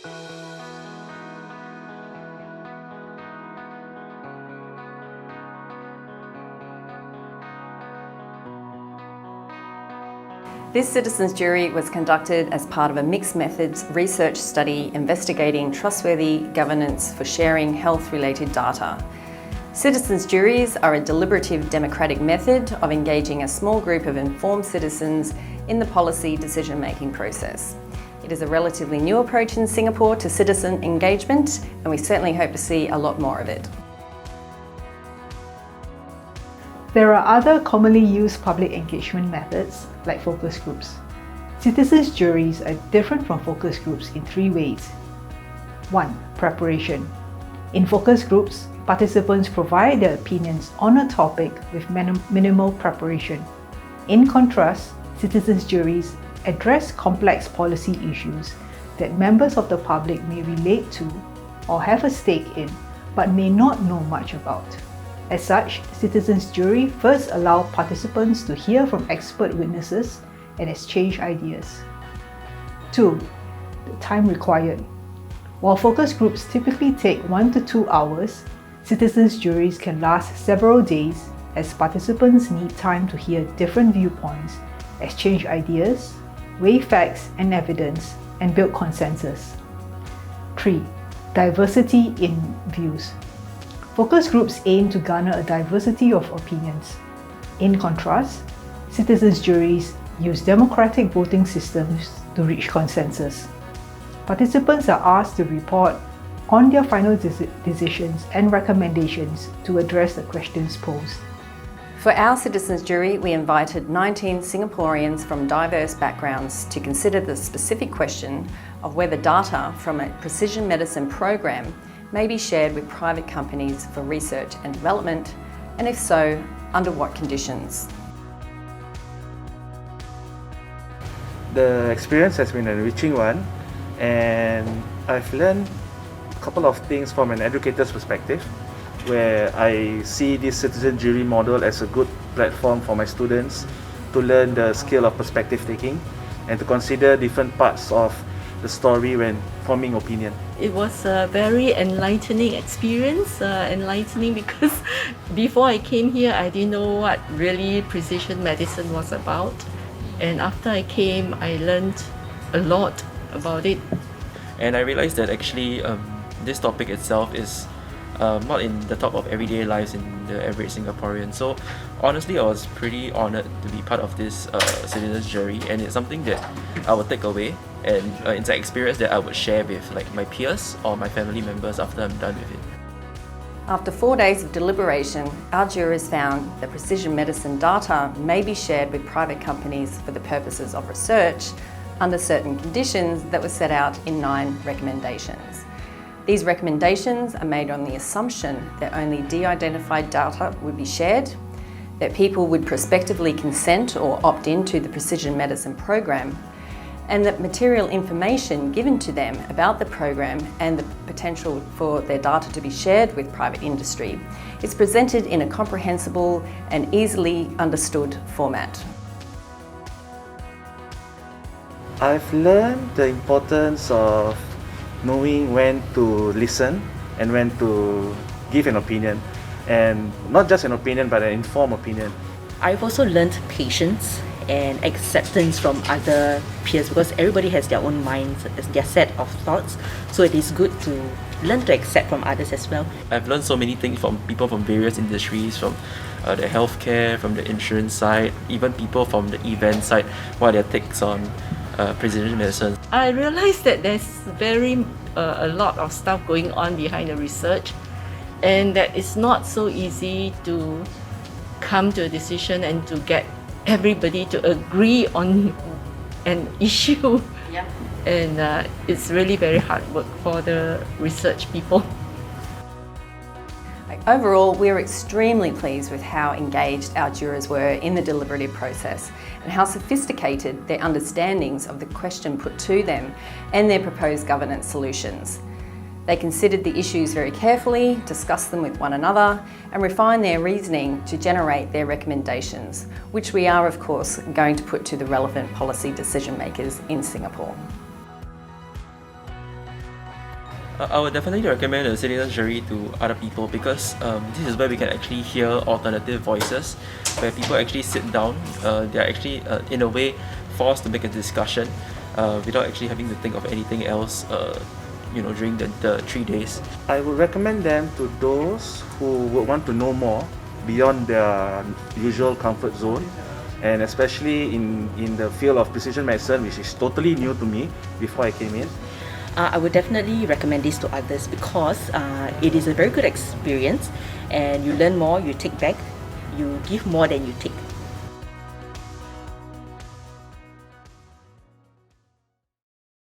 This citizens' jury was conducted as part of a mixed methods research study investigating trustworthy governance for sharing health-related data. Citizens' juries are a deliberative democratic method of engaging a small group of informed citizens in the policy decision-making process. It is a relatively new approach in Singapore to citizen engagement, and we certainly hope to see a lot more of it. There are other commonly used public engagement methods, like focus groups. Citizens' juries are different from focus groups in 3 ways. 1. Preparation. In focus groups, participants provide their opinions on a topic with minimal preparation. In contrast, citizens' juries address complex policy issues that members of the public may relate to or have a stake in, but may not know much about. As such, citizens' jury first allow participants to hear from expert witnesses and exchange ideas. 2. The time required. While focus groups typically take 1 to 2 hours, citizens' juries can last several days as participants need time to hear different viewpoints, exchange ideas, weigh facts and evidence, and build consensus. 3. Diversity in views. Focus groups aim to garner a diversity of opinions. In contrast, citizens' juries use democratic voting systems to reach consensus. Participants are asked to report on their final decisions and recommendations to address the questions posed. For our citizens' jury, we invited 19 Singaporeans from diverse backgrounds to consider the specific question of whether data from a precision medicine program may be shared with private companies for research and development, and if so, under what conditions? The experience has been an enriching one, and I've learned a couple of things from an educator's perspective, where I see this citizen jury model as a good platform for my students to learn the skill of perspective taking and to consider different parts of the story when forming opinion. It was a very enlightening experience, enlightening because before I came here I didn't know what really precision medicine was about, and after I came I learned a lot about it. And I realized that actually this topic itself is not in the top of everyday lives in the average Singaporean. So honestly, I was pretty honored to be part of this citizens jury, and it's something that I will take away, and it's an experience that I would share with like my peers or my family members after I'm done with it. After 4 days of deliberation, our jurors found that precision medicine data may be shared with private companies for the purposes of research under certain conditions that were set out in 9 recommendations. These recommendations are made on the assumption that only de-identified data would be shared, that people would prospectively consent or opt into the precision medicine program, and that material information given to them about the program and the potential for their data to be shared with private industry is presented in a comprehensible and easily understood format. I've learned the importance of knowing when to listen and when to give an opinion, and not just an opinion but an informed opinion. I've also learned patience and acceptance from other peers, because everybody has their own minds, their set of thoughts, so it is good to learn to accept from others as well. I've learned so many things from people from various industries, from the healthcare, from the insurance side, even people from the event side, what are their takes on precision medicine. I realized that there's a lot of stuff going on behind the research, and that it's not so easy to come to a decision and to get everybody to agree on an issue. Yeah. And it's really very hard work for the research people. Overall, we're extremely pleased with how engaged our jurors were in the deliberative process and how sophisticated their understandings of the question put to them and their proposed governance solutions. They considered the issues very carefully, discussed them with one another, and refined their reasoning to generate their recommendations, which we are, of course, going to put to the relevant policy decision makers in Singapore. I would definitely recommend the citizens jury to other people because this is where we can actually hear alternative voices, where people actually sit down. They are actually in a way forced to make a discussion without actually having to think of anything else. During the 3 days. I would recommend them to those who would want to know more beyond their usual comfort zone, and especially in the field of precision medicine, which is totally new to me before I came in. I would definitely recommend this to others because it is a very good experience and you learn more, you take back, you give more than you take.